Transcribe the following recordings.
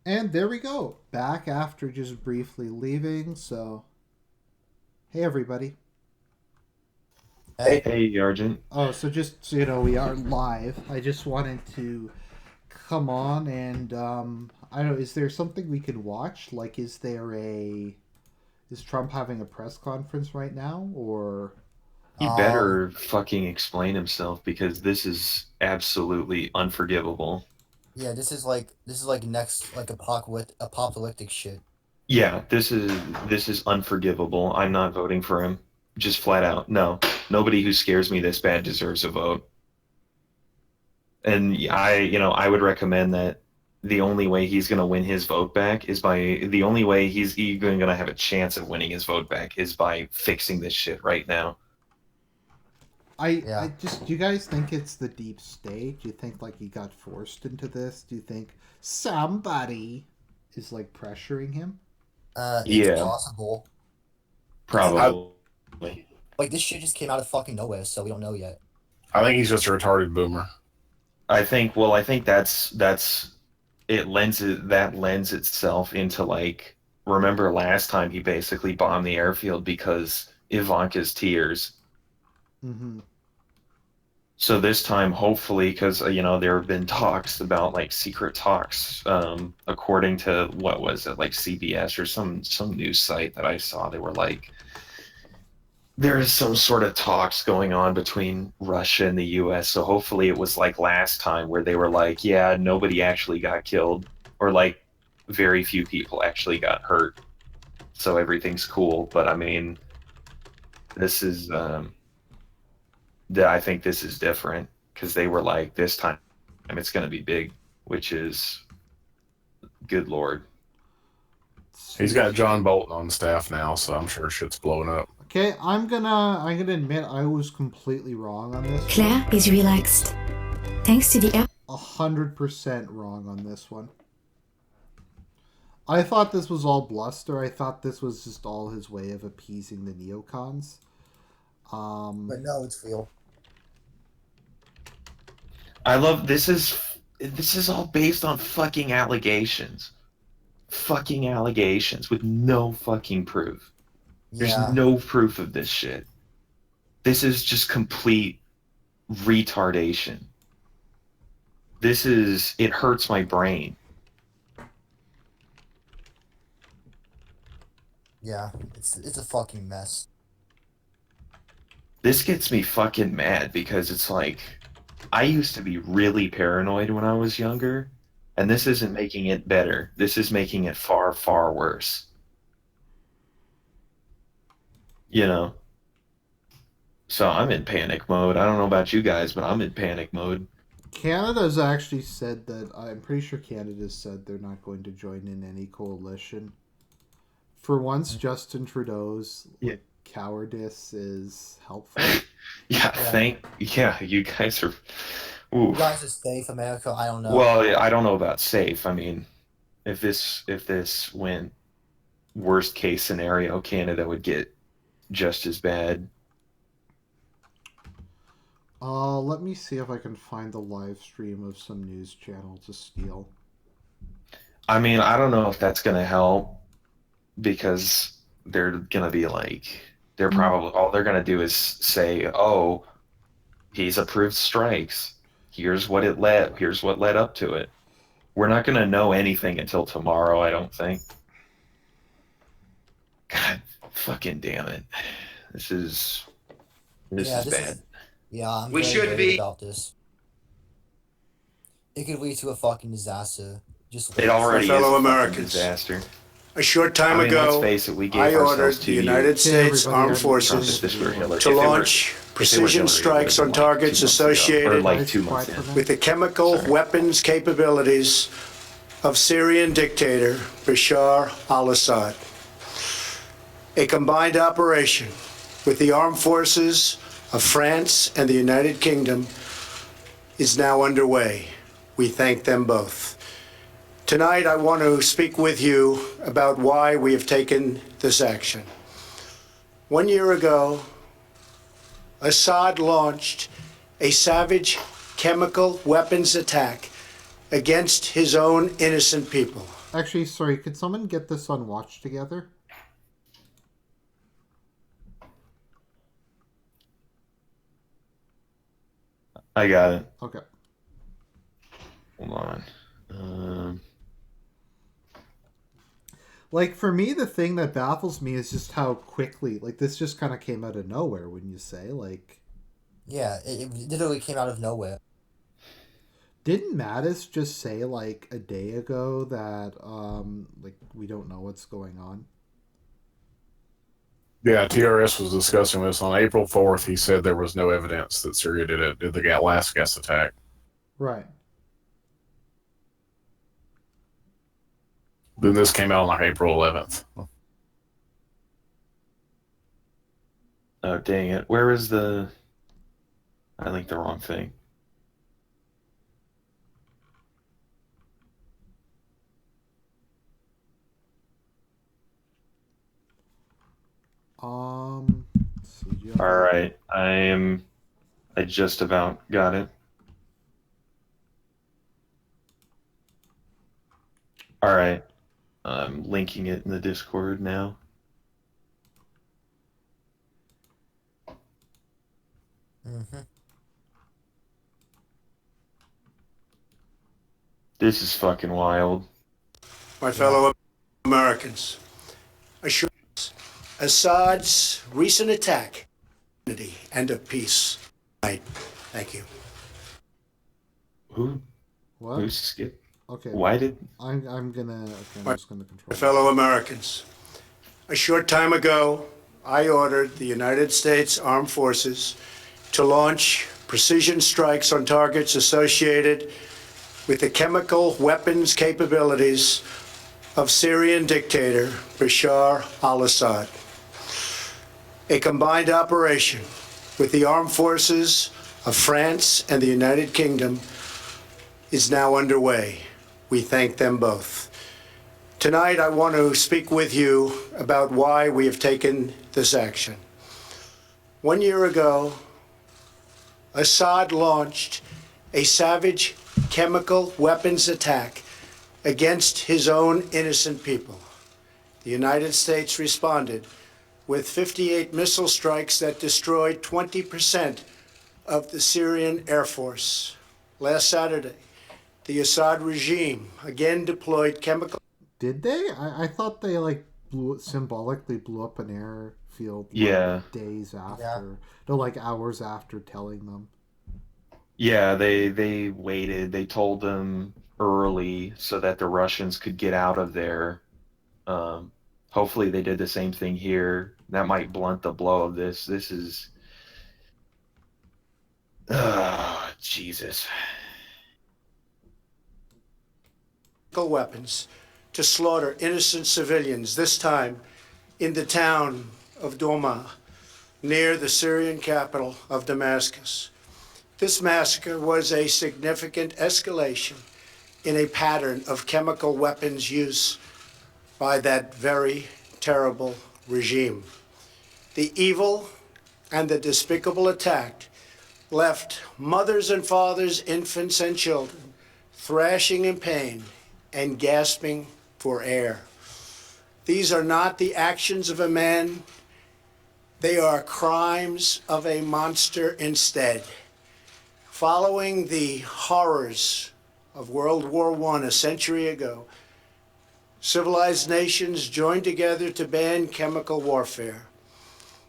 And there we go. Back after just briefly leaving. So, hey everybody. Hey, Hey, Argent. Oh, so just so you know, we are live. I just wanted to come on and I don't know. Is there something we could watch? Like, is Trump having a press conference right now, or He um, better fucking explain himself because this is absolutely unforgivable. yeah, this is like next like apocalyptic shit. Yeah, this is unforgivable. I'm not voting for him. Just flat out. No. Nobody who scares me this bad deserves a vote. And I would recommend that the only way he's going to win his vote back is by the only way he's even going to have a chance of winning his vote back is by fixing this shit right now. I Yeah. just do you guys think it's the deep state? Do you think like he got forced into this? Do you think somebody is like pressuring him? It's Yeah, possible. I I probably. like this shit just came out of fucking nowhere, so we don't know yet. I think he's just a retarded boomer. I think that's that lends itself into like remember last time he basically bombed the airfield because Ivanka's tears. Mm-hmm. So this time, hopefully, because there have been talks about like secret talks, according to what was it like CBS or some news site that I saw, they were like there is some sort of talks going on between Russia and the US. So hopefully it was like last time where they were like, yeah, nobody actually got killed or like very few people actually got hurt. So everything's cool. But I mean, this is I think this is different because they were like this time it's going to be big, which is good lord. He's got John Bolton on staff now, so I'm sure shit's blowing up. Okay, I'm gonna admit I was completely wrong on this one. Claire is relaxed. Thanks to the 100% wrong on this one. I thought this was all bluster. I thought this was just all his way of appeasing the neocons. Um, But no, it's real. I love this is all based on fucking allegations. Fucking allegations with no fucking proof. There's Yeah. no proof of this shit. This is just complete retardation. It hurts my brain. Yeah. It's a fucking mess. This gets me fucking mad because it's like, I used to be really paranoid when I was younger, and this isn't making it better. This is making it far, far worse. You know? So I'm in panic mode. I don't know about you guys, but I'm in panic mode. Canada's actually said that I'm pretty sure Canada's said they're not going to join in any coalition. For once, Justin Trudeau's Yeah. like cowardice is helpful. Yeah, you guys are. You Ooh. guys are safe, America. I don't know. Well, I don't know about safe. I mean, if this went worst case scenario, Canada would get just as bad. Let me see if I can find the live stream of some news channel to steal. I mean, I don't know if that's gonna help because they're gonna be like they're probably all they're gonna do is say, "Oh, he's approved strikes. Here's what led up to it." We're not gonna know anything until tomorrow, I don't think. God, fucking damn it. This is this Yeah, is this bad. is. Yeah, I'm We very should worried be. about this. It could lead to a fucking disaster. Just It wait. My already is fellow a fucking Americans, disaster. a short I time mean, let's ago, face it, we I gave ordered ourselves the 2 United years. Okay, States everybody, Armed I'm Trump, starting if Forces the this were video. Hillary, to if launch it were precision Hillary, it would have strikes been on like two targets months ago, or associated like Guys, 2 months quiet for in. a minute. with the chemical Sorry. weapons capabilities of Syrian dictator Bashar al-Assad. A combined operation with the armed forces of France and the United Kingdom is now underway. We thank them both. Tonight, I want to speak with you about why we have taken this action. 1 year ago, Assad launched a savage chemical weapons attack against his own innocent people. Actually, sorry, could someone get this on Watch Together? I got it. Okay. Hold on. Like, for me, the thing that baffles me is just how quickly, like, this just kind of came out of nowhere, wouldn't you say? Like, Yeah, it literally came out of nowhere. didn't Mattis just say, like, a day ago that, like, we don't know what's going on? Yeah, TRS was discussing this on April 4th. He said there was no evidence that Syria did the last gas attack. Right. Then this came out on like April 11th. Oh, dang it. Where is the... I linked the wrong thing. Let's see, do you have All right. I just about got it. All right. I'm linking it in the Discord now. Mm-hmm. This is fucking wild. My fellow Americans, assurance, Assad's recent attack, unity and of peace. Right. Thank you. Who? What? Who's skip? Okay. Why did... I'm gonna... Okay, I'm just gonna control My fellow Americans, a short time ago, I ordered the United States Armed Forces to launch precision strikes on targets associated with the chemical weapons capabilities of Syrian dictator Bashar al-Assad. A combined operation with the armed forces of France and the United Kingdom is now underway. We thank them both. Tonight, I want to speak with you about why we have taken this action. 1 year ago, Assad launched a savage chemical weapons attack against his own innocent people. The United States responded with 58 missile strikes that destroyed 20% of the Syrian Air Force. Last Saturday, the Assad regime again deployed chemical... Did they? I thought they, like, symbolically blew up an airfield, like, Yeah. days after. Yeah. No, like, hours after telling them. Yeah, they waited. They told them early so that the Russians could get out of there. Hopefully they did the same thing here. That might blunt the blow of this. This is... Jesus. weapons to slaughter innocent civilians, this time in the town of Douma, near the Syrian capital of Damascus. This massacre was a significant escalation in a pattern of chemical weapons use by that very terrible regime. The evil and the despicable attack left mothers and fathers, infants and children thrashing in pain and gasping for air. These are not the actions of a man. They are crimes of a monster instead. Following the horrors of World War I a century ago, civilized nations joined together to ban chemical warfare.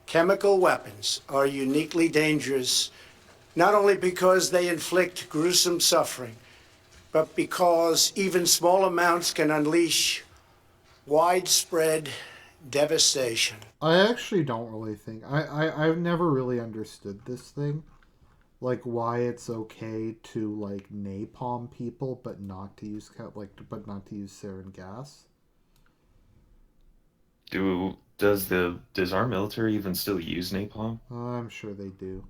Chemical weapons are uniquely dangerous, not only because they inflict gruesome suffering, but because even small amounts can unleash widespread devastation. I actually don't really think... I've never really understood this thing. Like, why it's okay to, like, napalm people, but not to use, but not to use sarin gas. Does our military even still use napalm? I'm sure they do.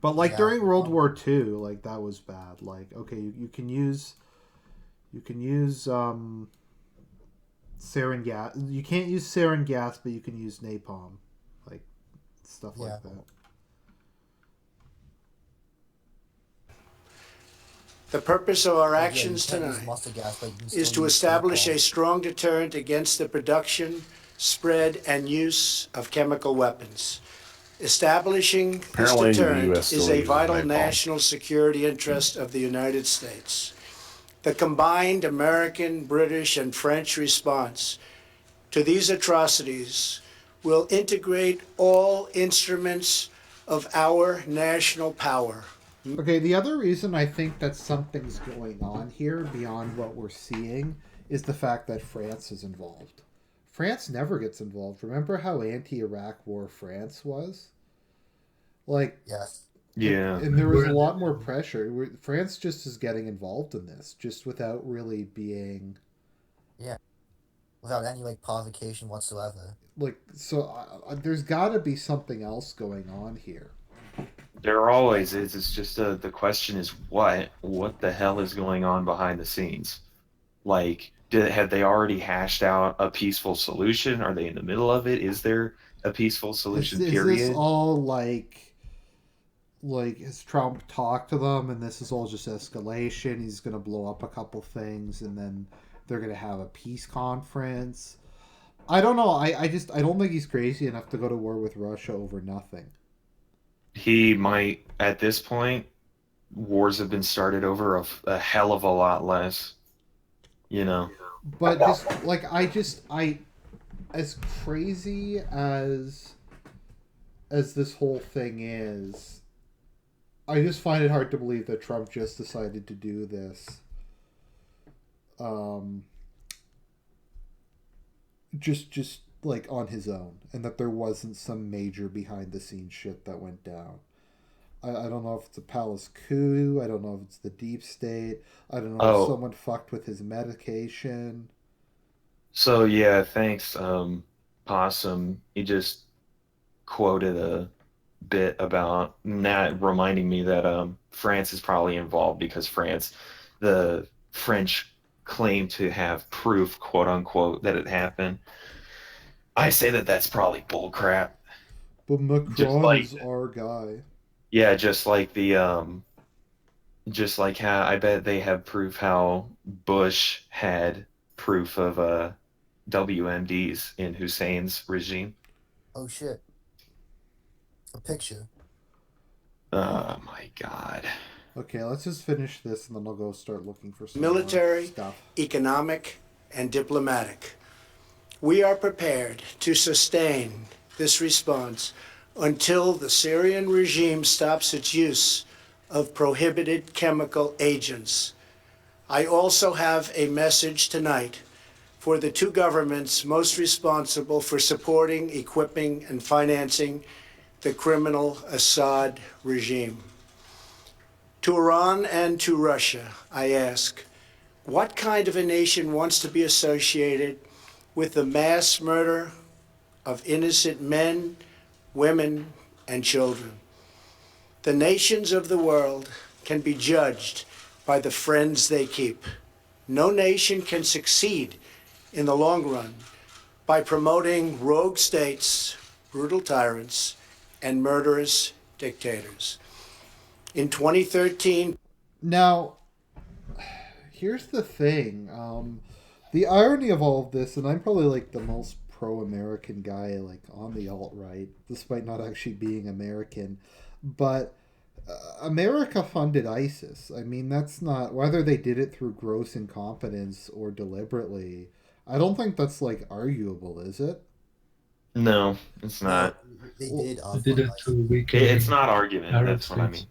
But, like, Yeah. during World War II, like, that was bad. Like, okay, you can use sarin gas. You can't use sarin gas, but you can use napalm. Like, stuff like that. The purpose of our Yeah, you actions can't use tonight mustard gas, but you can is still to use establish a napalm. strong deterrent against the production, spread, and use of chemical weapons. Establishing this Apparently, the deterrent U.S. is still a uses vital napalm. national security interest of the United States. The combined American, British, and French response to these atrocities will integrate all instruments of our national power. Okay, the other reason I think that something's going on here beyond what we're seeing is the fact that France is involved. France never gets involved. Remember how anti-Iraq war France was? Like, Yes. Yeah. and there was a lot more pressure. France just is getting involved in this, just without really being Without any like provocation whatsoever. like. So there's got to be something else going on here. There always is. It's just the question is what the hell is going on behind the scenes? Like, have they already hashed out a peaceful solution? Are they in the middle of it? Is there a peaceful solution? Is this Period. all like has Trump talked to them and this is all just escalation? He's gonna blow up a couple things and then they're gonna have a peace conference. I don't know. I don't think he's crazy enough to go to war with Russia over nothing. He might, at this point, wars have been started over a hell of a lot less. You know. But just like I as crazy as this whole thing is, I just find it hard to believe that Trump just decided to do this. Just like on his own, and that there wasn't some major behind the scenes shit that went down. I don't know if it's a palace coup. I don't know if it's the deep state. I don't know if Oh, someone fucked with his medication. so yeah, thanks, Possum. He just quoted a bit about that, reminding me that France is probably involved because the French claim to have proof, quote unquote, that it happened. I say that that's probably bull crap. But Just Macron like is our guy. yeah, just like how I bet they have proof how Bush had proof of WMDs in Hussein's regime. Oh shit. A picture. Oh my God. Okay, let's just finish this and then I'll go start looking for some Military, more stuff. economic, and diplomatic. We are prepared to sustain this response until the Syrian regime stops its use of prohibited chemical agents. I also have a message tonight for the two governments most responsible for supporting, equipping, and financing the criminal Assad regime. To Iran and to Russia, I ask, what kind of a nation wants to be associated with the mass murder of innocent men, women, and children? The nations of the world can be judged by the friends they keep. No nation can succeed in the long run by promoting rogue states, brutal tyrants, and murderous dictators. In 2013, Now, here's the thing. The irony of all of this, and I'm probably like the most pro-American guy like on the alt-right, despite not actually being American, but America funded ISIS. I mean, that's not whether they did it through gross incompetence or deliberately. I don't think that's like arguable, is it? No, it's No, not. they Well, did They did it like, to weaken It's not argument. Arab That's what I mean. states.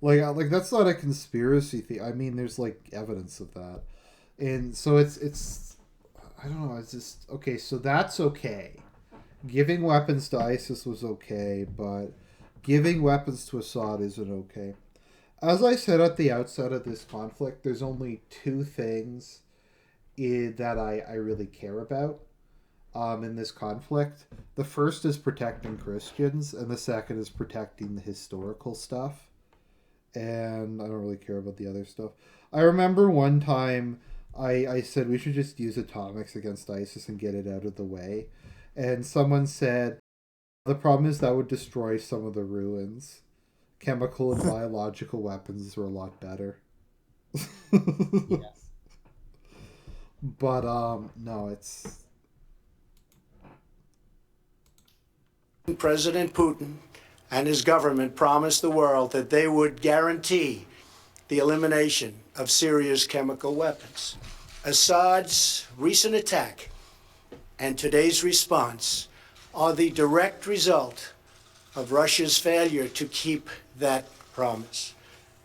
Like that's not a conspiracy theory. I mean, there's like evidence of that, and so it's I don't know. It's just okay. So that's okay. Giving weapons to ISIS was okay, but giving weapons to Assad isn't okay. As I said at the outset of this conflict, there's only two things that I really care about in this conflict. The first is protecting Christians, and the second is protecting the historical stuff. And I don't really care about the other stuff. I remember one time I said we should just use atomics against ISIS and get it out of the way. And someone said, the problem is that would destroy some of the ruins. chemical and biological weapons were a lot better. Yes. But no, it's President Putin and his government promised the world that they would guarantee the elimination of Syria's chemical weapons. Assad's recent attack and today's response are the direct result of Russia's failure to keep that promise.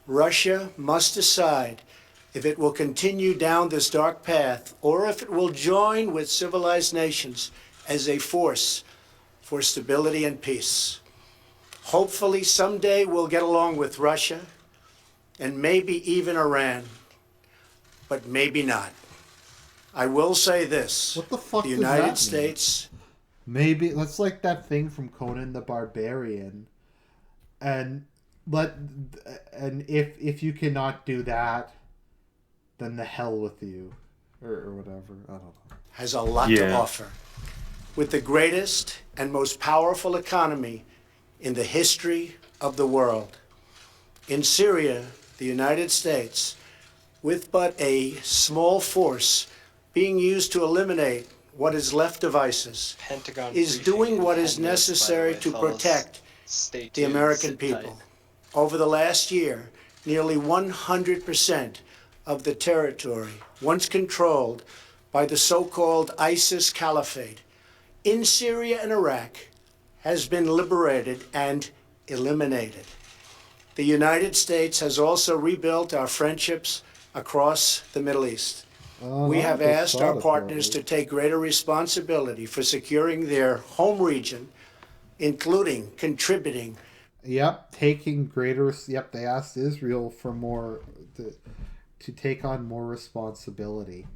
Russia must decide if it will continue down this dark path or if it will join with civilized nations as a force for stability and peace. Hopefully someday we'll get along with Russia and maybe even Iran, but maybe not. I will say this. what the fuck The does United that mean? States Maybe that's like that thing from Conan the Barbarian, and if you cannot do that, then the hell with you, or whatever. I don't know. has a lot to offer. With the greatest and most powerful economy in the history of the world. In Syria, the United States, with but a small force being used to eliminate what is left of ISIS, Pentagon is briefing doing in what 10 is minutes, necessary by the to way, fellas. protect Stay the tuned, American sit people. tight. Over the last year, nearly 100% of the territory once controlled by the so-called ISIS Caliphate in Syria and Iraq has been liberated and eliminated. The United States has also rebuilt our friendships across the Middle East. We have asked our partners to take greater responsibility for securing their home region, including contributing. Yep, taking greater. Yep, they asked Israel for more to take on more responsibility.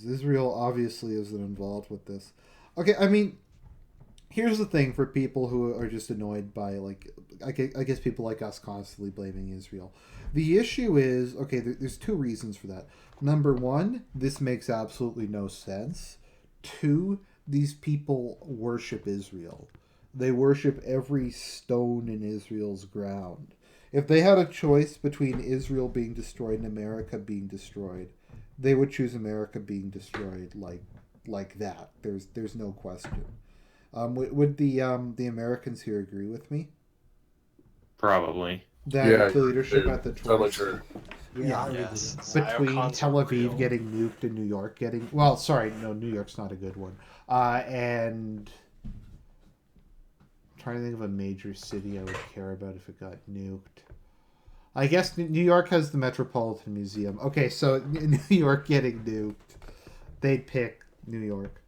Israel obviously isn't involved with this. Okay, I mean, here's the thing for people who are just annoyed by, like, I guess people like us constantly blaming Israel. The issue is, okay, there's two reasons for that. Number one, this makes absolutely no sense. Two, these people worship Israel. They worship every stone in Israel's ground. If they had a choice between Israel being destroyed and America being destroyed, they would choose America being destroyed like that. There's no question. Would the Americans here agree with me? Probably. That the leadership at the totally choice. true. Yeah. Yes. Between Ziocons Tel are Aviv real. getting nuked and New York getting New York's not a good one. And I'm trying to think of a major city I would care about if it got nuked. I guess New York has the Metropolitan Museum. Okay, so New York getting nuked, they'd pick New York.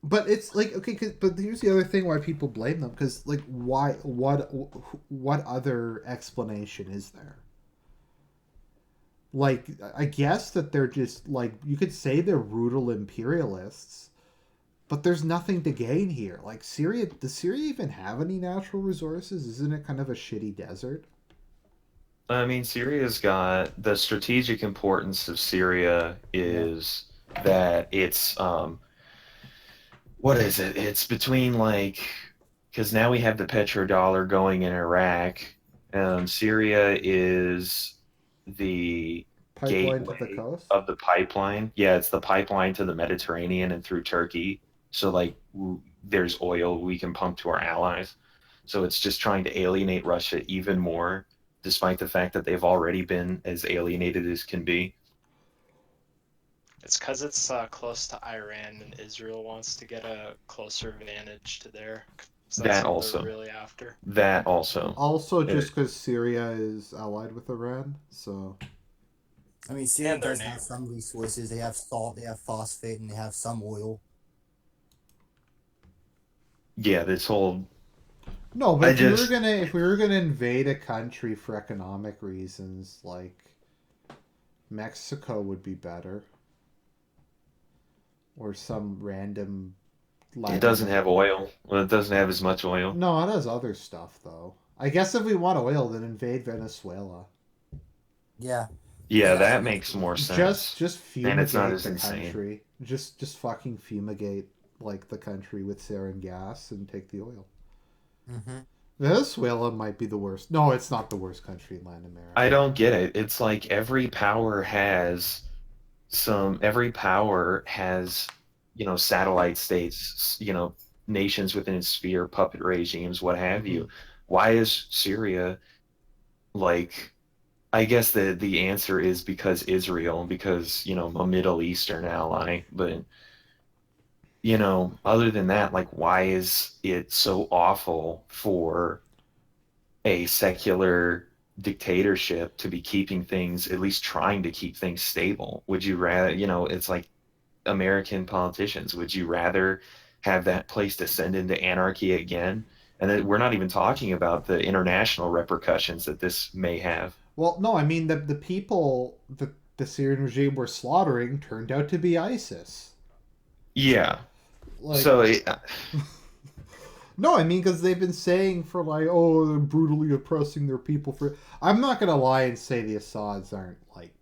But it's like, okay, but here's the other thing why people blame them, because, like, why? What other explanation is there? Like, I guess that they're just, like, you could say they're brutal imperialists, but there's nothing to gain here. Like, Syria, does Syria even have any natural resources? Isn't it kind of a shitty desert? I mean, Syria's got the strategic importance of Syria is that it's what is it? It's between, like, because now we have the petrodollar going in Iraq. Syria is the Pipeline to the gateway coast? of the pipeline. Yeah, it's the pipeline to the Mediterranean and through Turkey. So, like, there's oil we can pump to our allies. So it's just trying to alienate Russia even more, despite the fact that they've already been as alienated as can be. It's because it's close to Iran, and Israel wants to get a closer advantage to there. So that's That what also. they're really after. That also. Also, just because Syria is allied with Iran, so I mean, Syria And their does have neighbor. some resources. They have salt, they have phosphate, and they have some oil. Yeah, this whole no. But I if we were gonna invade a country for economic reasons, like Mexico would be better, or some random. it doesn't have oil. Well, it doesn't have as much oil. No, it has other stuff though. I guess if we want oil, then invade Venezuela. Yeah. Yeah, Yeah. that makes more sense. Just fumigate And it's not as the insane. country. Just fucking fumigate like the country with sarin gas and take the oil. Mm-hmm. Venezuela might be the worst. No, it's not the worst country in Latin I America. don't get it. It's like every power has, satellite states, nations within its sphere, puppet regimes, what have you. Why is Syria like, I guess the answer is because Israel, because, a Middle Eastern ally, but other than that, like, why is it so awful for a secular dictatorship to be keeping things, at least trying to keep things stable? Would you rather, it's like American politicians, would you rather have that place descend into anarchy again? And then we're not even talking about the international repercussions that this may have. Well, no, I mean the people that the Syrian regime were slaughtering turned out to be ISIS. Yeah. Like, So no, I mean because they've been saying for like, oh, they're brutally oppressing their people. For I'm not gonna lie and say the Assads aren't like,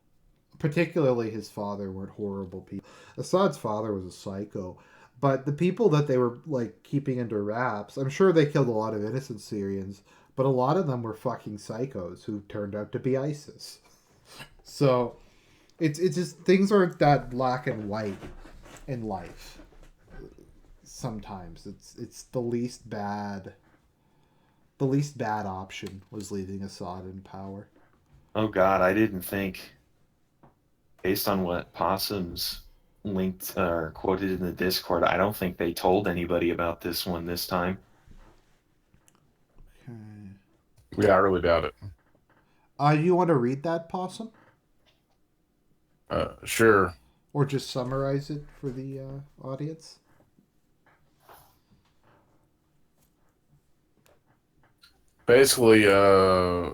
particularly his father, weren't horrible people. Assad's father was a psycho, but the people that they were like keeping under wraps, I'm sure they killed a lot of innocent Syrians, but a lot of them were fucking psychos who turned out to be ISIS. So it's just things aren't that black and white in life. Sometimes it's the least bad. The least bad option was leaving Assad in power. oh God, I didn't think, based on what Possums linked or quoted in the Discord, I don't think they told anybody about this one this time. Okay. Yeah, I really doubt it. You want to read that, Possum? Sure. Or just summarize it for the audience? Basically,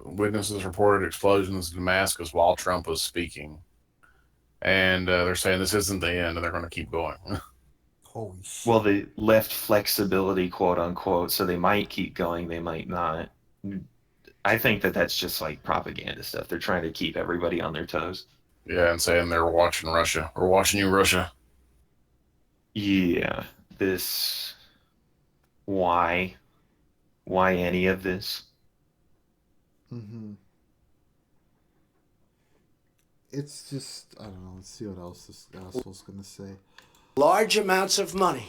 witnesses reported explosions in Damascus while Trump was speaking. And they're saying this isn't the end, and they're going to keep going. Holy shit. Well, they left flexibility, quote unquote, so they might keep going, they might not. I think that that's just like propaganda stuff. They're trying to keep everybody on their toes. Yeah, and saying they're watching Russia. We're watching you, Russia. Yeah, this. Why? Why any of this? Mm-hmm. It's just, I don't know. Let's see what else this asshole's going to say. Large amounts of money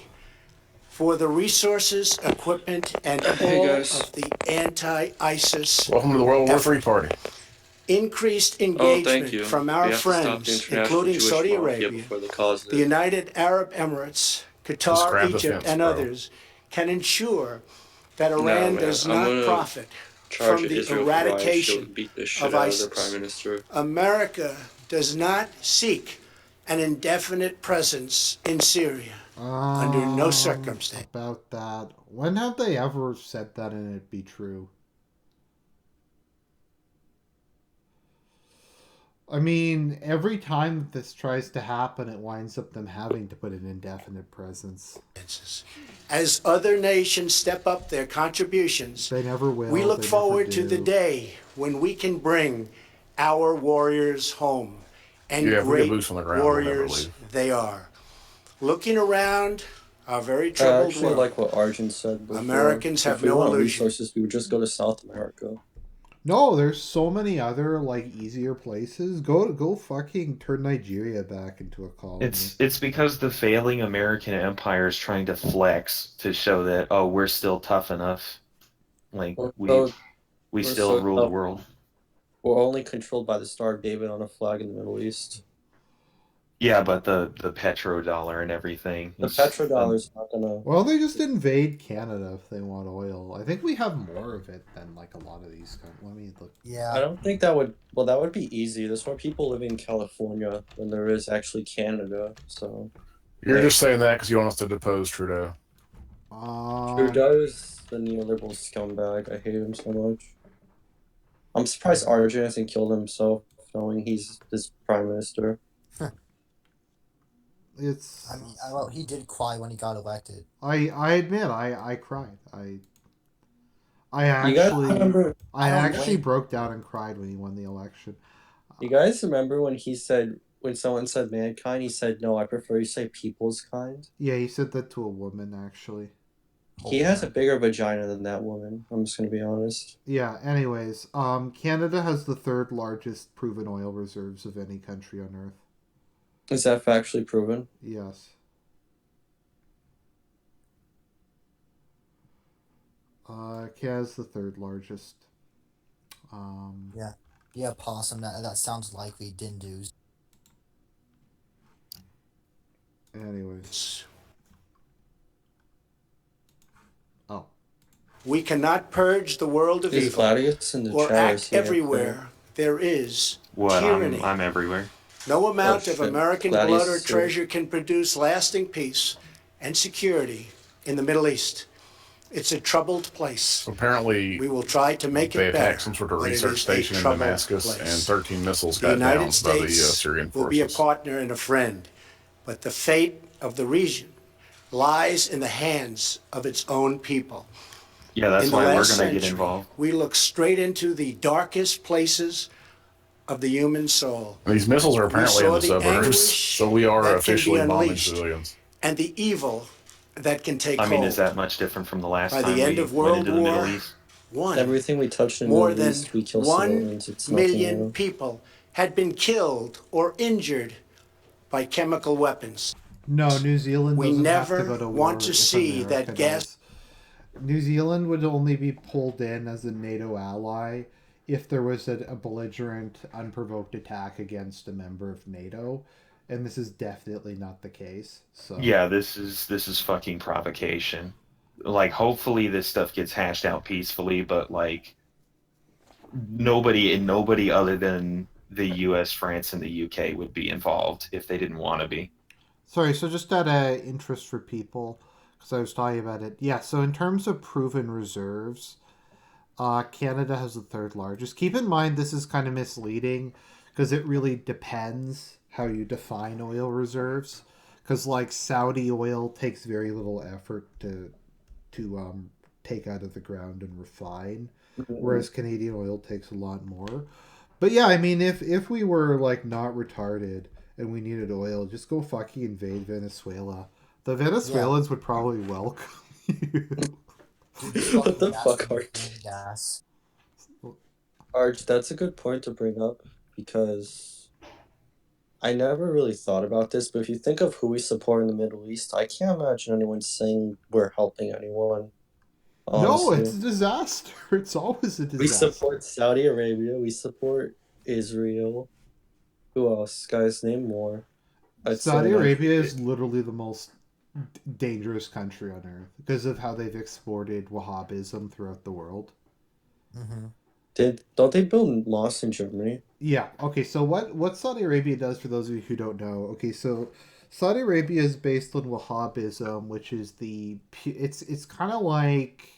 for the resources, equipment, and all of the anti-ISIS Welcome to the World War III effort. party. Increased thank engagement you. from We our have to stop the friends, international including Jewish Saudi mafia Arabia, before they cause the this. United Arab Emirates, Just Qatar, grab the Egypt, fence, and bro. others, can ensure that Iran man, does I'm not gonna profit Charge from the Israel for riot shield eradication and beat the shit of out of their ISIS. prime minister. America does not seek an indefinite presence in Syria under no circumstance. About that. When have they ever said that and it be true? I mean, every time that this tries to happen, it winds up them having to put an indefinite presence. As other nations step up their contributions, They never will. we look they forward never to the do. day when we can bring our warriors home. And Yeah, if we get great boots on the ground, we'll never warriors leave. they are. Looking around our very I troubled actually world, like what Argent said before. Americans have if we no want illusion. resources, we would just go to South America. No, there's so many other like easier places. Go fucking turn Nigeria back into a colony. It's because the failing American empire is trying to flex to show that, oh, we're still tough enough. Like we we're still so rule the tough. world. We're only controlled by the Star of David on a flag in the Middle East. Yeah, but the petrodollar and everything. The is- petrodollar's not gonna. Well, they just invade Canada if they want oil. I think we have more of it than like a lot of these countries. Let me look. I Yeah. don't think that would. Well, that would be easy. There's more people living in California than there is actually Canada. So You're just saying that because you want us to depose Trudeau. Trudeau's the neoliberal scumbag. I hate him so much. I'm surprised Argent hasn't killed himself, knowing he's this prime minister. It's. I mean, well, he did cry when he got elected. I admit I cried. I You guys actually remember? I I don't actually blame- broke down and cried when he won the election. You guys remember when he said when someone said mankind, he said, no, I prefer you say people's kind. Yeah, he said that to a woman, actually. He has a bigger vagina than that woman. I'm just going to be honest. Yeah, anyways, Canada has the third largest proven oil reserves of any country on Earth. Is that factually proven? Yes. Canada's the third largest. Yeah, possum. That sounds likely. Dindoos. Anyways. Oh. We cannot purge the world of Is evil Gladius in the or chat? act everywhere there is What? tyranny. I'm everywhere. No amount of shit. American Gladius blood or is here. treasure can produce lasting peace and security in the Middle East. It's a troubled place. So apparently, We will try to make they it better. attacked some sort of but it research is a station in troubled Damascus, place. and 13 missiles The got down United by the States Syrian will be a forces. partner and a friend, but the fate of the region lies in the hands of its own people. Yeah, that's In the why we're last gonna get century, involved. we look straight into the darkest places of the human soul. And these missiles are apparently in saw the the suburbs, anguish so we are that can officially be bombing unleashed. civilians. And the evil that can take I mean, hold. is that much different from the last By time the end we of went World into the Middle War, East? Everything we touch in the more Middle than East, we kill 1 civilians. It's nothing million new. people had been killed or injured by chemical weapons. No, New Zealand We doesn't never have to go to war want to if see America that gas. does. New Zealand would only be pulled in as a NATO ally if there was a belligerent, unprovoked attack against a member of NATO, and this is definitely not the case. So Yeah, this is fucking provocation. Like, hopefully this stuff gets hashed out peacefully, but like nobody other than the U.S., France, and the U.K. would be involved if they didn't want to be. sorry. So just out of interest for people, because I was talking about it. Yeah. So in terms of proven reserves, Canada has the third largest. Keep in mind this is kind of misleading because it really depends how you define oil reserves. Because like Saudi oil takes very little effort to take out of the ground and refine, whereas Canadian oil takes a lot more. But yeah, I mean, if we were like not retarded and we needed oil, just go fucking invade Venezuela. The Venezuelans would probably welcome you. What the fuck, Arch? Gas. Arch, that's a good point to bring up because I never really thought about this, but if you think of who we support in the Middle East, I can't imagine anyone saying we're helping anyone. No, Honestly. it's a disaster. It's always a disaster. We support Saudi Arabia. We support Israel. Who else? Guys, name more. Saudi Arabia is literally the most dangerous country on earth because of how they've exported Wahhabism throughout the world. Mm-hmm. Don't they build mosques in Germany? Yeah. Okay. So what Saudi Arabia does, for those of you who don't know, okay, so Saudi Arabia is based on Wahhabism, which is it's kind of like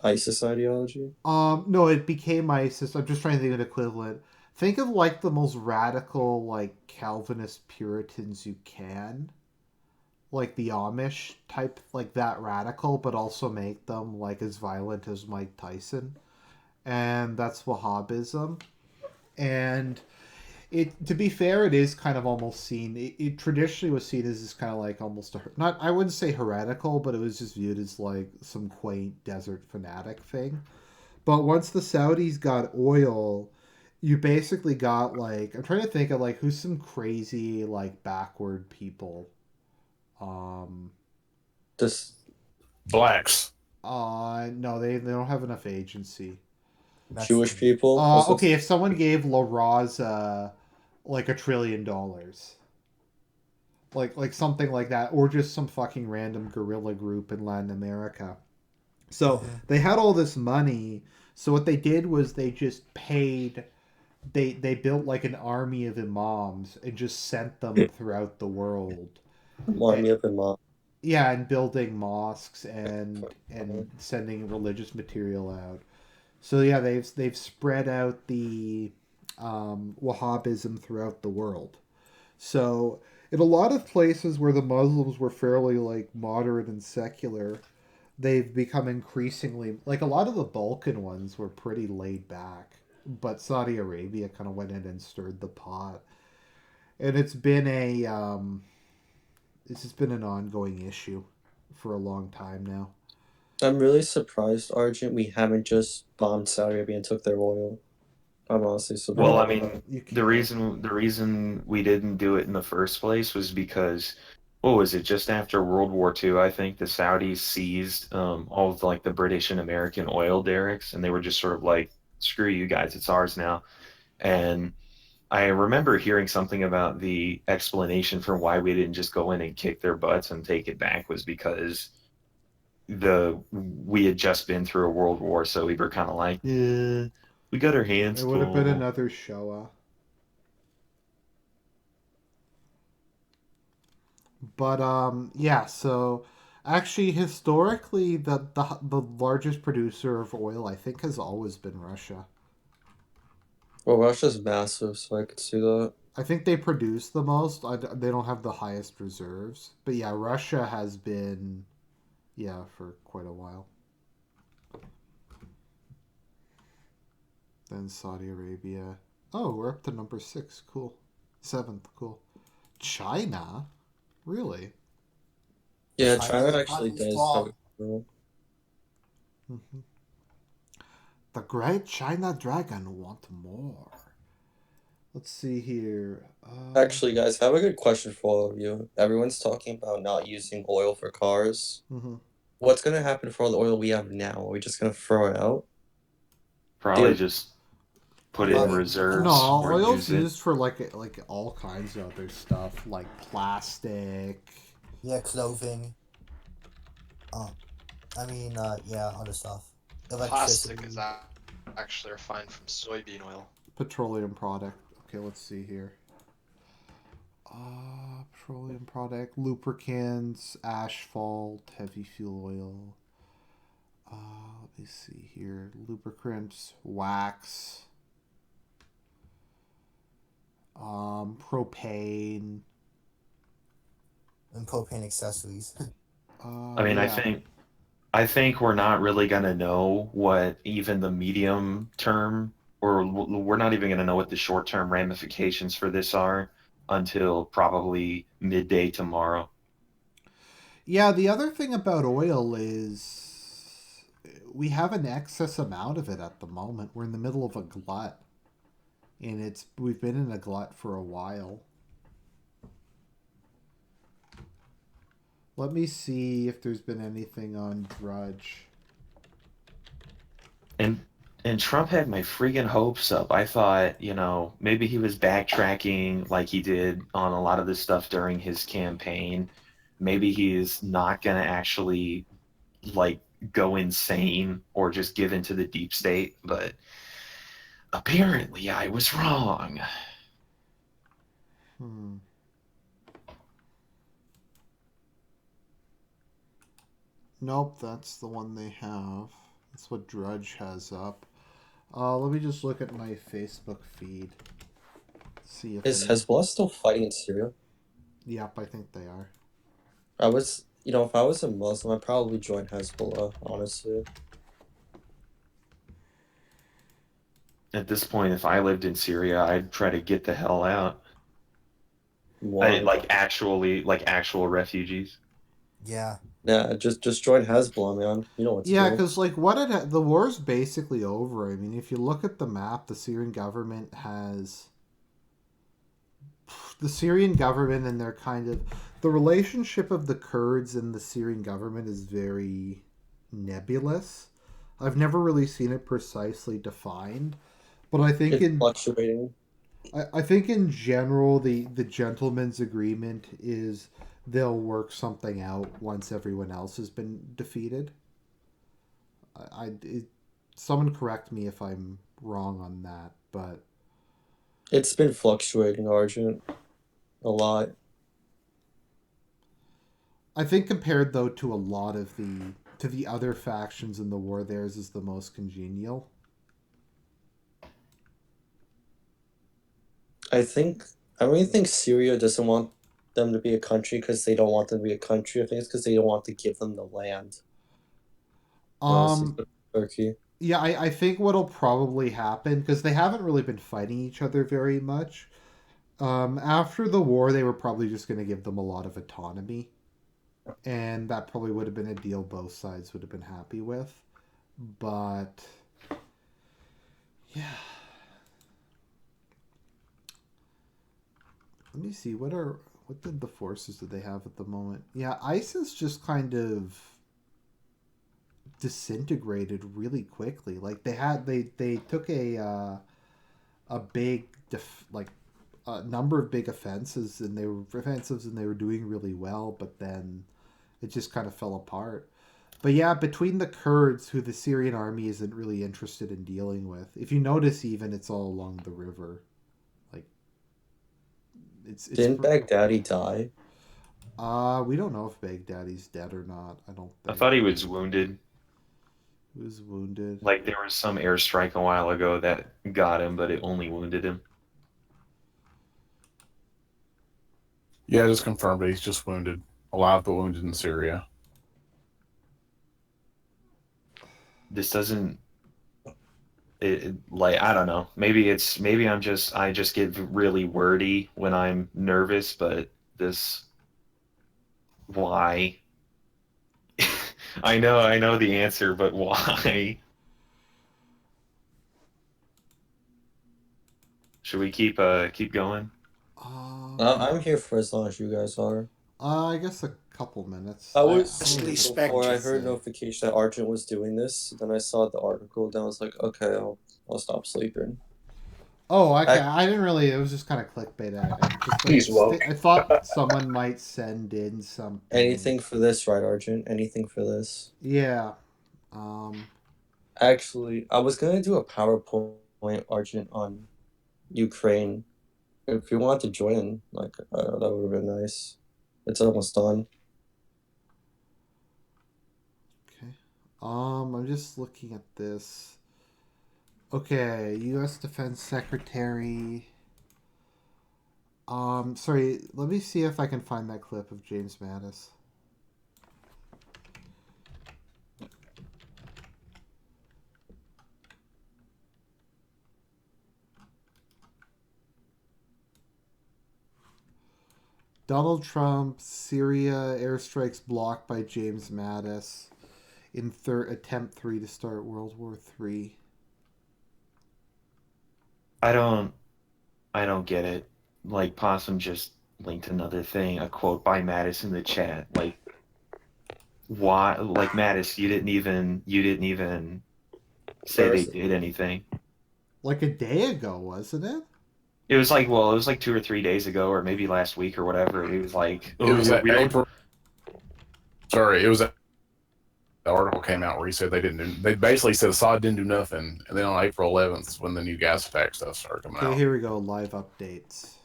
ISIS ideology? no, it became ISIS. I'm just trying to think of an equivalent. Think of like the most radical like Calvinist Puritans you can. Like the Amish type, like that radical, but also make them like as violent as Mike Tyson. And that's Wahhabism. And it, to be fair, it is kind of almost seen. It traditionally was seen as this kind of like almost not, I wouldn't say heretical, but it was just viewed as like some quaint desert fanatic thing. But once the Saudis got oil, you basically got like, I'm trying to think of like who's some crazy like backward people. Just Blacks. No, they don't have enough agency. Jewish people? Okay, if someone gave La Raza like $1 trillion, like something like that, or just some fucking random guerrilla group in Latin America. So they had all this money. So what they did was they just paid. They built like an army of imams and just sent them throughout the world. Army of imams. Yeah, and building mosques and sending religious material out. So yeah, they've spread out the Wahhabism throughout the world. So in a lot of places where the Muslims were fairly like moderate and secular, they've become increasingly like a lot of the Balkan ones were pretty laid back, but Saudi Arabia kind of went in and stirred the pot. and it's been a this has been an ongoing issue for a long time now. I'm really surprised, Argent, we haven't just bombed Saudi Arabia and took their oil. I'm honestly Well, I surprised. mean, You the can't. reason we didn't do it in the first place was because what was it? Just after World War II, I think the Saudis seized all of like the British and American oil derricks, and they were just sort of like, "Screw you guys, it's ours now." And I remember hearing something about the explanation for why we didn't just go in and kick their butts and take it back was because we had just been through a world war, so we were kind of like, yeah, we got our hands It would have been full. another Shoah. But yeah, so actually historically the largest producer of oil I think has always been Russia. Well, Russia's massive, so I could see that. I think they produce the most. They don't have the highest reserves. But yeah, Russia has been yeah for quite a while. Then Saudi Arabia. Oh, we're up to number 6. Cool. 7th. Cool. China? Really? Yeah, China's China the actually economy's does have strong. a role. Hmm. The Great China Dragon want more. Let's see here. Actually, guys, I have a good question for all of you. Everyone's talking about not using oil for cars. Mhm. What's gonna happen for all the oil we have now? Are we just gonna throw it out? Probably The just put it in Probably No, reserves or oil's use it. used for like all kinds of other stuff, like plastic. Yeah, clothing. Yeah, other stuff. Plastic Electricity. is actually refined from soybean oil. Petroleum product. Okay, let's see here. Petroleum product, lubricants, asphalt, heavy fuel oil. Let me see here. Lubricants, wax, propane. And propane accessories. I mean, Yeah. I think we're not really going to know what even the medium term, or we're not even going to know what the short term ramifications for this are until probably midday tomorrow. Yeah, the other thing about oil is we have an excess amount of it at the moment. We're in the middle of a glut, and we've been in a glut for a while. Let me see if there's been anything on Drudge. And and Trump had my freaking hopes up. I thought, maybe he was backtracking like he did on a lot of this stuff during his campaign. Maybe he's not going to actually like go insane or just give into the deep state, but apparently I was wrong. Hmm. Nope, that's the one they have. That's what Drudge has up. Let me just look at my Facebook feed. See if is any. Hezbollah still fighting in Syria? Yep, I think they are. If I was a Muslim, I'd probably join Hezbollah, honestly. At this point, if I lived in Syria, I'd try to get the hell out. Why? Like actual refugees. Yeah. Yeah, just join Hezbollah, man. You know what to Yeah, do. because like the war's basically over. I mean, if you look at the map, the Syrian government and their kind of the relationship of the Kurds and the Syrian government is very nebulous. I've never really seen it precisely defined, but It's fluctuating. I think in general the gentleman's agreement is they'll work something out once everyone else has been defeated. Someone correct me if I'm wrong on that, but It's been fluctuating, Argent, a lot. I think compared though to a lot of the other factions in the war, theirs is the most congenial. I really think Syria doesn't want them to be a country because they don't want them to be a country. I think it's because they don't want to give them the land. Honestly, Um, Turkey. yeah, I think what'll probably happen because they haven't really been fighting each other very much. After the war, they were probably just going to give them a lot of autonomy, and that probably would have been a deal both sides would have been happy with. But yeah, let me see what did the forces that they have at the moment? Yeah, ISIS just kind of disintegrated really quickly. Like they took a big a number of big offenses, and they were doing really well, but then it just kind of fell apart. But yeah, between the Kurds, who the Syrian army isn't really interested in dealing with, if you notice, even it's all along the river. Like it's Didn't Baghdadi die? We don't know if Baghdadi's dead or not. I don't I think. thought he was wounded. He was wounded. Like there was some airstrike a while ago that got him, but it only wounded him. Yeah, just confirmed it. He's just wounded. Alive but wounded in Syria. This doesn't. Like I don't know. Maybe I just get really wordy when I'm nervous, but this why? I know the answer, but why? Should we keep going? I'm here for as long as you guys are. I guess a couple minutes. I was Honestly, before I heard speculative. notification that Argent was doing this. Then I saw the article. Then I was like, okay, I'll stop sleeping. Oh, okay. I didn't really. It was just kind of clickbait. He's woke. I thought someone might send in something. Anything for this, right, Argent? Anything for this? Yeah. Actually, I was gonna do a PowerPoint, Argent, on Ukraine. If you want to join, like, that would have been nice. It's almost done. Okay. I'm just looking at this. Okay, U.S. Defense Secretary. Sorry. Let me see if I can find that clip of James Mattis. Donald Trump, Syria airstrikes blocked by James Mattis in attempt 3 to start World War III. I don't get it. Like Possum just linked another thing, a quote by Mattis in the chat. Like why? Like Mattis, you didn't even say they did anything. Like a day ago, wasn't it? It was like 2 or 3 days ago, or maybe last week or whatever. It was like, It was we don't. April. Sorry, it was the article came out where he said they basically said Assad didn't do nothing, and then on April 11th, when the new gas attack stuff started coming Okay, out. here we go. Live updates.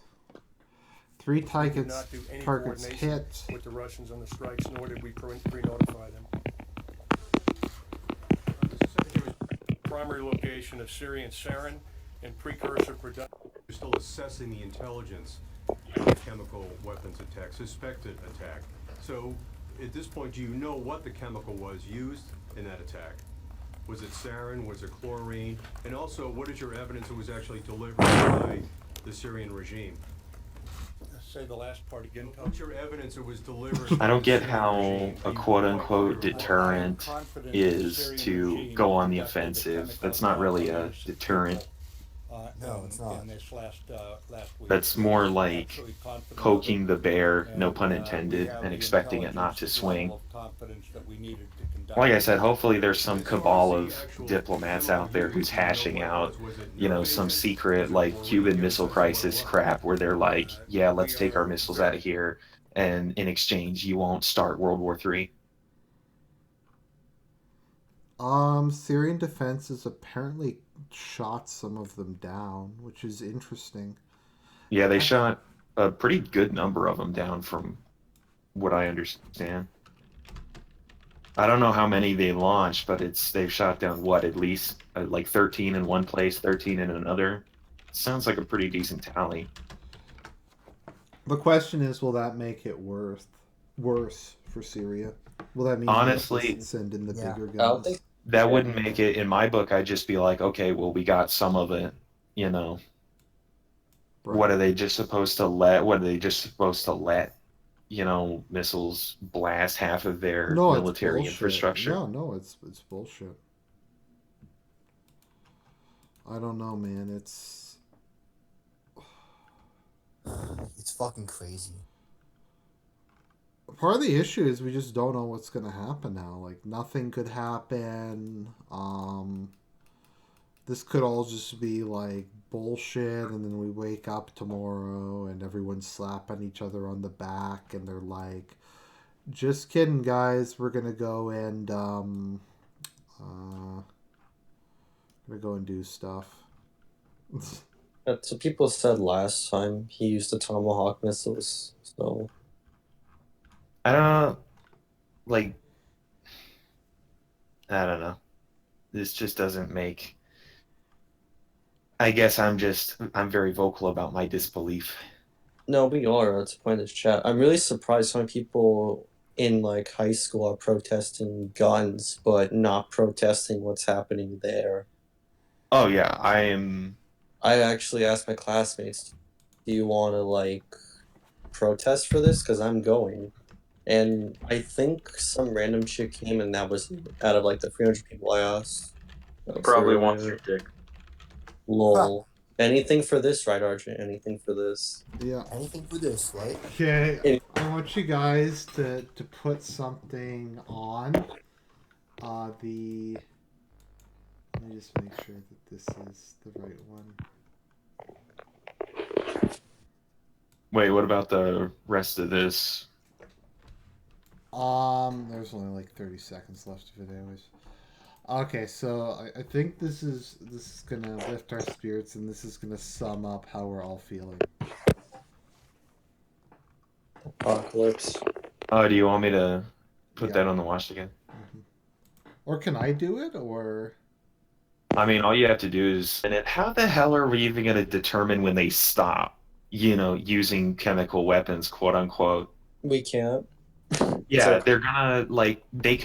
3 targets hit. With the Russians on the strikes, nor did we pre-notify them. The Secretary's primary location of Syrian sarin and precursor production. We're still assessing the intelligence of the chemical weapons attack, suspected attack. So, at this point, do you know what the chemical was used in that attack? Was it sarin? Was it chlorine? And also, what is your evidence it was actually delivered by the Syrian regime? Say the last part again, Tom. What's your evidence it was delivered? I don't get how a quote unquote deterrent is to go on the offensive. That's not really a deterrent. No, it's not. In this last week. That's more like poking the bear, no pun intended, and expecting it not to swing. Like I said, hopefully there's some cabal of diplomats out there who's hashing out, some secret like Cuban Missile Crisis crap where they're like, yeah, let's take our missiles out of here, and in exchange you won't start World War III. Syrian defenses apparently shot some of them down, which is interesting. Yeah, they shot a pretty good number of them down from what I understand. I don't know how many they launched, but they've shot down at least like 13 in one place, 13 in another. Sounds like a pretty decent tally. The question is, will that make it worse for Syria? Will that mean honestly send in the bigger guns? I don't think that wouldn't make it in my book. I'd just be like, okay, well, we got some of it, What are they just supposed to let? What are they just supposed to let? Missiles blast half of their No, it's military bullshit. infrastructure. No, it's bullshit. I don't know, man. It's fucking crazy. Part of the issue is we just don't know what's gonna happen now. Like nothing could happen. This could all just be like bullshit, and then we wake up tomorrow and everyone's slapping each other on the back, and they're like, "Just kidding, guys. We're gonna go and do stuff." That's what people said last time he used the Tomahawk missiles. So I don't like. I don't know. This just doesn't make. I guess I'm very vocal about my disbelief. no, we are. That's the point of this chat. I'm really surprised how many people in like high school are protesting guns, but not protesting what's happening there. Oh yeah, I am. I actually asked my classmates, "Do you want to like protest for this? Because I'm going." And I think some random shit came, and that was out of like the 300 people I asked. Probably wants your dick. Lol. Anything for this, right, Argent? Anything for this? Yeah. Anything for this, right? Okay, I want you guys to put something on Let me just make sure that this is the right one. Wait, what about the rest of this? There's only like 30 seconds left of it anyways. Okay, so I think this is gonna lift our spirits, and this is gonna sum up how we're all feeling. Apocalypse. Oh, do you want me to put Yeah. that on the watch again? Or can I do it, or? I mean, all you have to do is. And how the hell are we even going to determine when they stop, using chemical weapons, quote unquote? We can't. Yeah, So- they're gonna they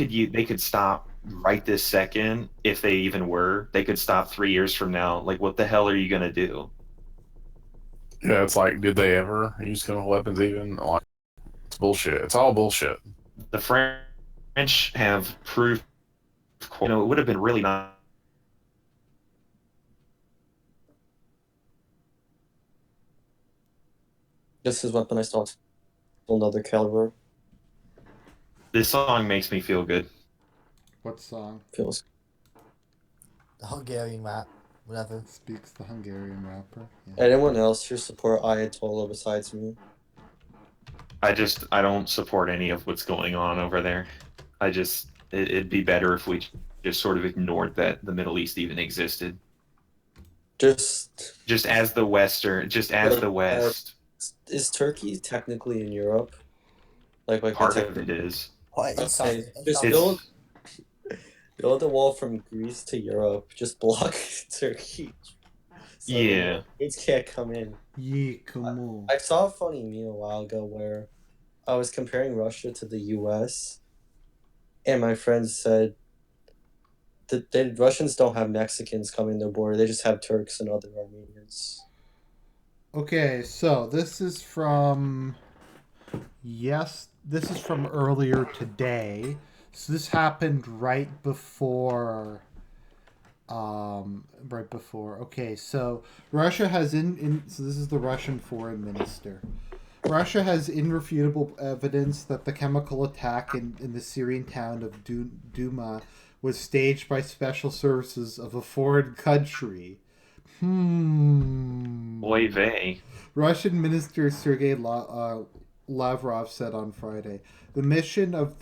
could stop right this second if they even were. They could stop 3 years from now. Like, what the hell are you gonna do? Yeah, it's like, did they ever use chemical weapons even? Like, it's bullshit. It's all bullshit. The French have proof. It would have been really nice. This is weaponized to another caliber. This song makes me feel good. What song? Feels. The Hungarian rap, whatever. Speaks the Hungarian rapper. Yeah. Anyone else here support Ayatollah besides me? I don't support any of what's going on over there. It'd be better if we just sort of ignored that the Middle East even existed. Just as the Western, just as the West. Is Turkey technically in Europe? Like Part of it is. Okay, just build a wall from Greece to Europe. Just block Turkey. So Yeah. It can't come in. Yeah, come on. I saw a funny meme a while ago where I was comparing Russia to the U.S. and my friend said that the Russians don't have Mexicans coming to their border; they just have Turks and other Armenians. Okay, so this is from this is from earlier today. So this happened right before. Okay, so Russia has so this is the Russian foreign minister. Russia has irrefutable evidence that the chemical attack in the Syrian town of Duma was staged by special services of a foreign country. Oy vey. Russian Minister Sergei Lavrov said on Friday, the mission of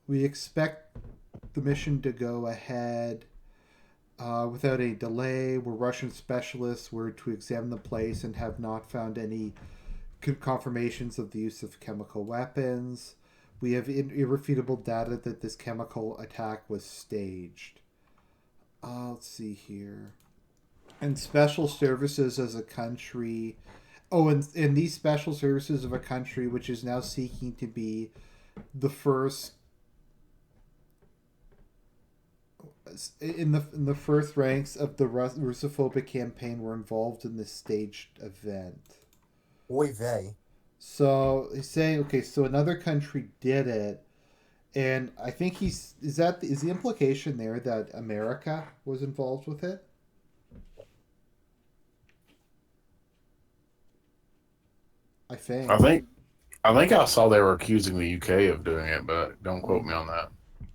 we expect the mission to go ahead without any delay. We're Russian specialists. Were to examine the place and have not found any confirmations of the use of chemical weapons. We have irrefutable data that this chemical attack was staged. Let's see here. And special services as a country. Oh, and these special services of a country which is now seeking to be the first in the first ranks of the Russophobic campaign were involved in this staged event. Oy vey. So he's saying, okay, so another country did it, and I think is the implication there that America was involved with it? I think. I think I saw they were accusing the UK of doing it, but don't quote me on that.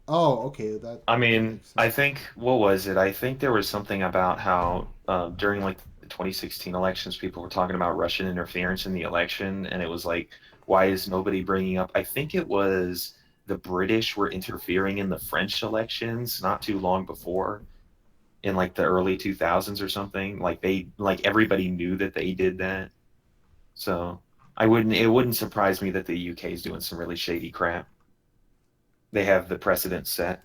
Oh, okay. That. I that mean, makes I sense. think what was it? I think there was something about how during like the 2016 elections, people were talking about Russian interference in the election, and it was like, why is nobody bringing up? I think it was the British were interfering in the French elections not too long before, in like the early 2000s or something. Like everybody knew that they did that. So it wouldn't surprise me that the UK is doing some really shady crap. They have the precedent set.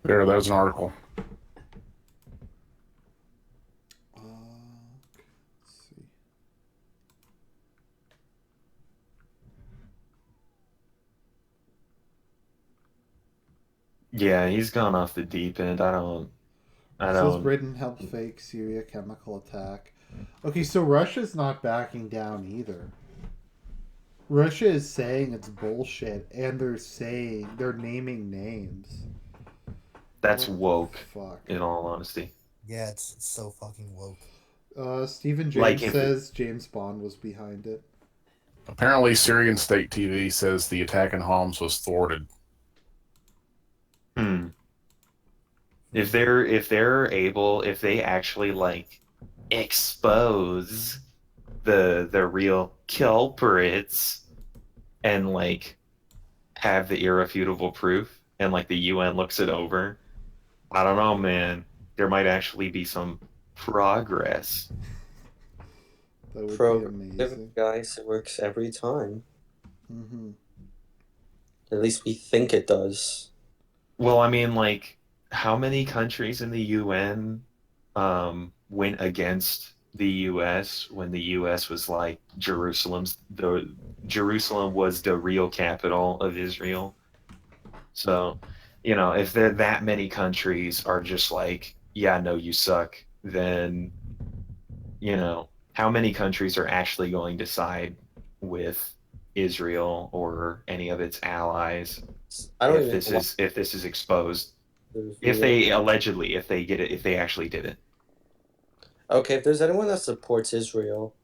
There's an article. Let's see. Yeah, he's gone off the deep end. I It says don't. Britain helped fake Syria chemical attack. Okay, so Russia's not backing down either. Russia is saying it's bullshit, and they're naming names. That's What woke, the fuck? in all honesty. Yeah, it's so fucking woke. Stephen Like James if, says James Bond was behind it. Apparently, Syrian state TV says the attack in Homs was thwarted. hmm, if they actually like expose the real culprits and like have the irrefutable proof, and like the UN looks it over, I don't know, man. There might actually be some progress. That would be Progressive, amazing. guys, it works every time. Mm-hmm. At least we think it does. Well, I mean, like, how many countries in the UN went against the US when the US was like Jerusalem was the real capital of Israel? So, if there that many countries are just like, yeah, no, you suck, then, how many countries are actually going to side with Israel or any of its allies I don't if even this know why is if this is exposed? there's If real. they allegedly, if they get it, if they actually did it. Okay, if there's anyone that supports Israel,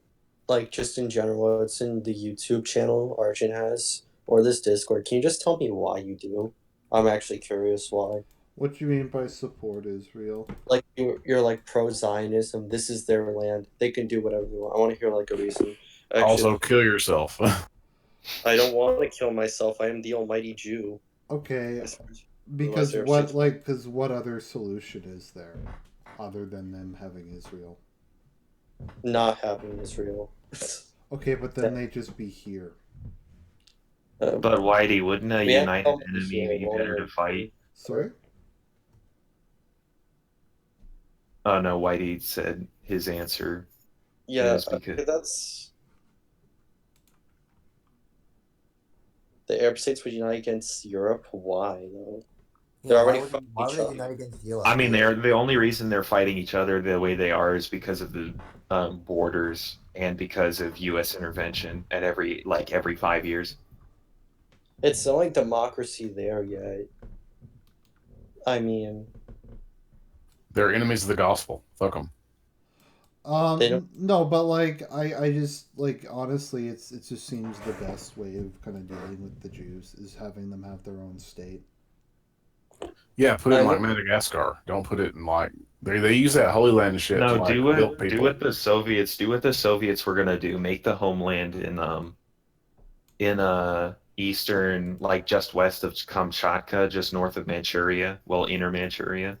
like just in general, it's in the YouTube channel Argent has, or this Discord. Can you just tell me why you do? I'm actually curious why. What do you mean by support Israel? Like you're like pro Zionism. This is their land. They can do whatever they want. I want to hear like a reason. Also, Actually, kill yourself. I don't want to kill myself. I am the Almighty Jew. Okay, As far as because Lesser of Saints. what other solution is there other than them having Israel? Not having Israel. Okay, but then they just be here. But Whitey, wouldn't a We have united Almighty enemy here, be won't better we? to fight? Sorry? Oh no, Whitey said his answer Yeah, is because that's the Arab states would unite against Europe. Why though? They're Yeah, already fighting why each would they other. unite against I Europe? mean they're the only reason they're fighting each other the way they are is because of the borders and because of U.S. intervention at every 5 years. It's not like democracy there yet. I mean, They're enemies of the gospel. Fuck them. they don't. No, but like I just like honestly, it just seems the best way of kind of dealing with the Jews is having them have their own state. Yeah, put it I in like know. Madagascar. Don't put it in like they use that Holy Land shit to No, like guilt do people. what the Soviets were gonna do. Make the homeland in eastern, like just west of Kamchatka, just north of Manchuria, well, inner Manchuria.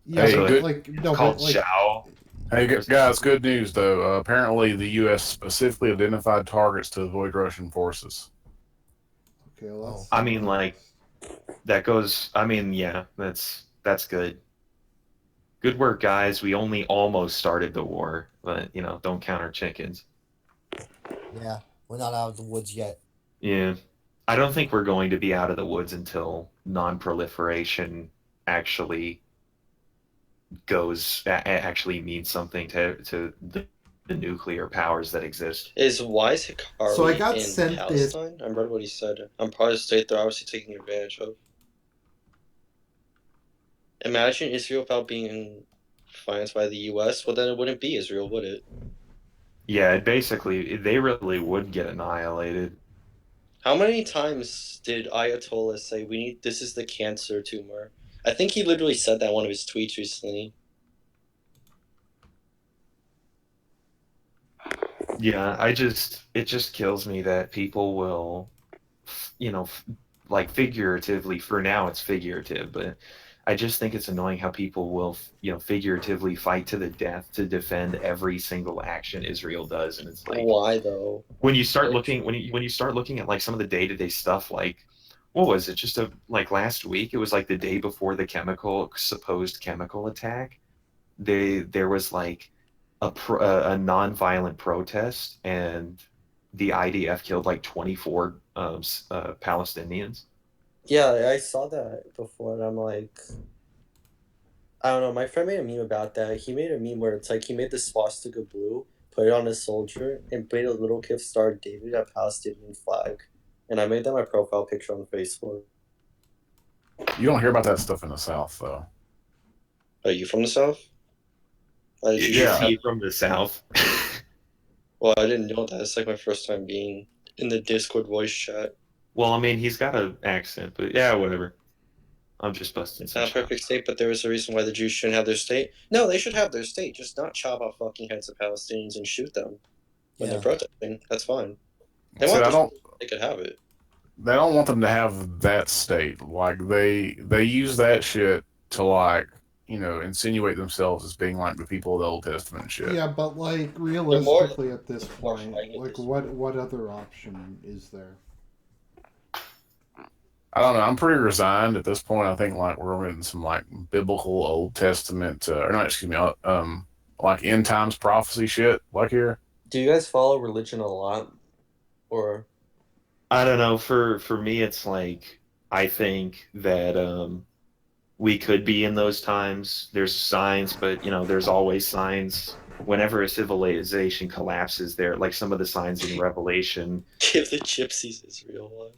Yeah, Hey, So but good. like it's no, but called like Chao. Hey or something. guys, good news though. Apparently, the U.S. specifically identified targets to avoid Russian forces. okay, well, that's Oh. I mean, like that goes. I mean, yeah, that's good. Good work, guys. We only almost started the war, but don't count our chickens. Yeah, we're not out of the woods yet. Yeah. I don't think we're going to be out of the woods until non-proliferation actually actually means something to the nuclear powers that exist. Why is So I Hikari got in sent this. Palestine? I read what he said. I'm probably a state they're obviously taking advantage of. Imagine Israel without being financed by the U.S. Well, then it wouldn't be Israel, would it? Yeah, they really would get annihilated. How many times did Ayatollah say this is the cancer tumor? I think he literally said that in one of his tweets recently. Yeah, it just kills me that people will, like figuratively, for now it's figurative, but I just think it's annoying how people will, figuratively fight to the death to defend every single action Israel does. And it's like, Why though? when you start looking at like some of the day-to-day stuff, like what was it? Like last week, it was like the day before the supposed chemical attack. There was like a non-violent protest, and the IDF killed like 24 Palestinians. Yeah, I saw that before, and I'm like, I don't know. My friend made a meme about that. He made a meme where it's like he made the swastika blue, put it on a soldier, and made a little gift star David a Palestinian flag. And I made that my profile picture on Facebook. You don't hear about that stuff in the South, though. Are you from the South? Is he from the South? Well, I didn't know that. It's like my first time being in the Discord voice chat. Well, I mean, he's got an accent, but yeah, whatever. I'm just busting It's some not a perfect state, but there is a reason why the Jews shouldn't have their state. No, they should have their state, just not chop off fucking heads of Palestinians and shoot them when they're protesting. That's fine. They they could have it. They don't want them to have that state. Like they use that shit to like insinuate themselves as being like the people of the Old Testament and shit. Yeah, but like realistically at this point, like what other option is there? I don't know. I'm pretty resigned at this point. I think like we're in some like biblical Old Testament, or not, excuse me, like end times prophecy shit. Like here. Do you guys follow religion a lot, or? I don't know. For me, it's like I think that we could be in those times. There's signs, but there's always signs. Whenever a civilization collapses, there like some of the signs in Revelation. Give the gypsies Israel one.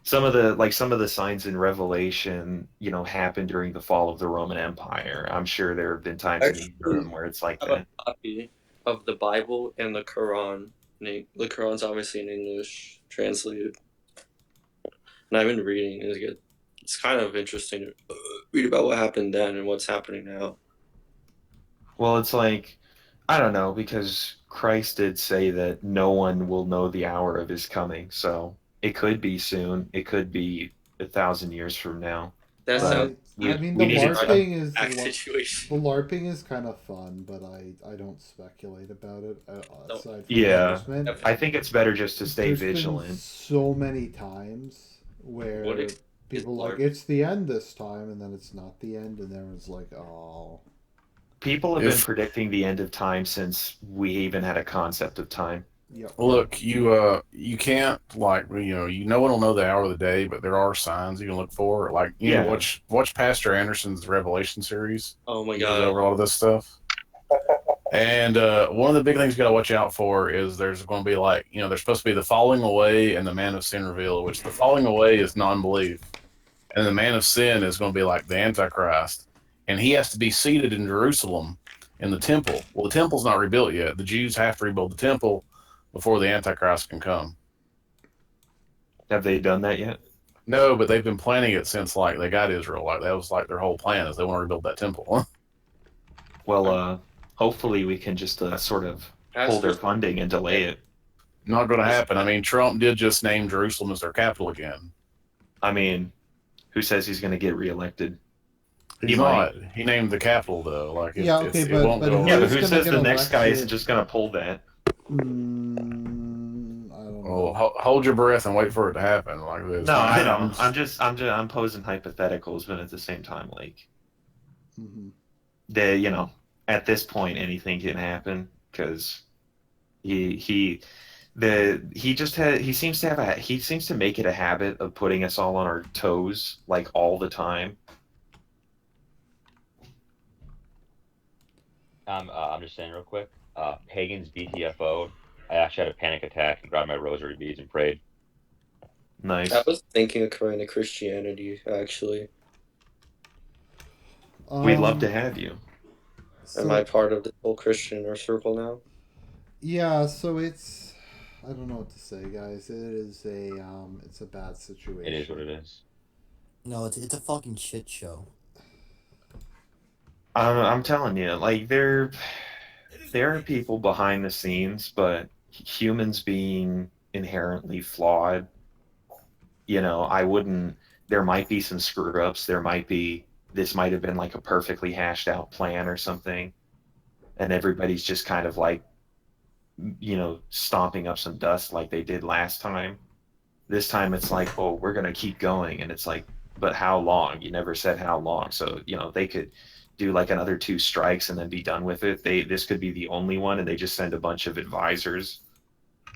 Some of the signs in Revelation, happened during the fall of the Roman Empire. I'm sure there have been times in Hebrew where it's like I have a copy of the Bible and the Quran. The Quran's obviously in English, translated. And I've been reading. It's kind of interesting to read about what happened then and what's happening now. Well, it's like, I don't know, because Christ did say that no one will know the hour of his coming. So it could be soon. It could be 1,000 years from now. The LARPing is kind of fun, but I don't speculate about it. Aside from I think it's better just to stay vigilant. Been so many times where people like it's the end this time, and then it's not the end, and everyone's like, oh. People have been predicting the end of time since we even had a concept of time. Yep. Look, you can't like no one will know the hour of the day, but there are signs you can look for. Like watch Pastor Anderson's Revelation series. Oh my He god, goes over all of this stuff. And one of the big things you got to watch out for is there's going to be like there's supposed to be the falling away and the man of sin revealed, which the falling away is non-belief, and the man of sin is going to be like the Antichrist, and he has to be seated in Jerusalem in the temple. Well, the temple's not rebuilt yet. The Jews have to rebuild the temple before the Antichrist can come. Have they done that yet? No, but they've been planning it since like they got Israel. Like that was like their whole plan is they want to rebuild that temple. Well, hopefully we can just sort of hold their funding and delay it. Not going to happen. I mean, Trump did just name Jerusalem as their capital again. I mean, who says he's going to get reelected? He might. He named the capital though. Like yeah, okay, but who says the next guy isn't just going to pull that? I don't know. Well, hold your breath and wait for it to happen. Like this. No, I know. I'm posing hypotheticals, but at the same time, like, at this point, anything can happen because he He seems to make it a habit of putting us all on our toes like all the time. I'm just saying real quick. Pagans BTFO'd. I actually had a panic attack and grabbed my rosary beads and prayed. I Nice. was thinking of coming to Christianity, actually. We'd love to have you. Am I So part of the whole Christian inner circle now? yeah, so I don't know what to say, guys. It's a bad situation. It is what it is. No, it's a fucking shit show. I'm telling you, like there are people behind the scenes, but humans being inherently flawed, I wouldn't. There might be some screw ups. This might have been like a perfectly hashed out plan or something, and everybody's just kind of like, stomping up some dust like they did last time. This time it's like, oh, we're gonna keep going, and it's like, but how long? You never said how long. So they could do like another two strikes and then be done with it. This could be the only one, and they just send a bunch of advisors.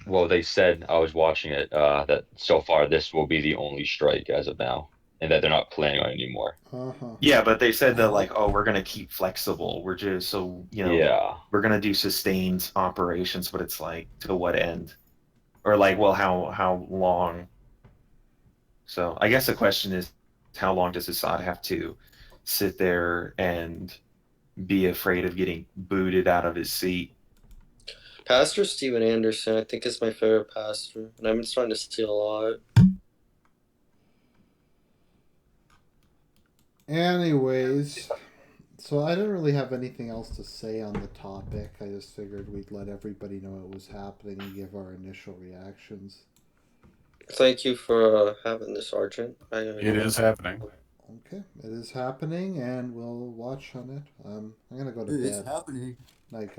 Well, they said, I was watching it, that so far this will be the only strike as of now, and that they're not planning on it anymore. Uh-huh. Yeah, but they said I that hope. like, oh, we're gonna keep flexible. We're just so Yeah. we're gonna do sustained operations, but it's like to what end? Or like, well, how long? So I guess the question is, how long does Assad have to sit there and be afraid of getting booted out of his seat? Pastor Steven Anderson, I think, is my favorite pastor, and I've been starting to see a lot. Anyways, so I didn't really have anything else to say on the topic. I just figured we'd let everybody know it was happening and give our initial reactions. Thank you for having this, Argent. It is happening. Okay, it is happening, and we'll watch on it. I'm gonna go to It's bed. happening. Night, guys.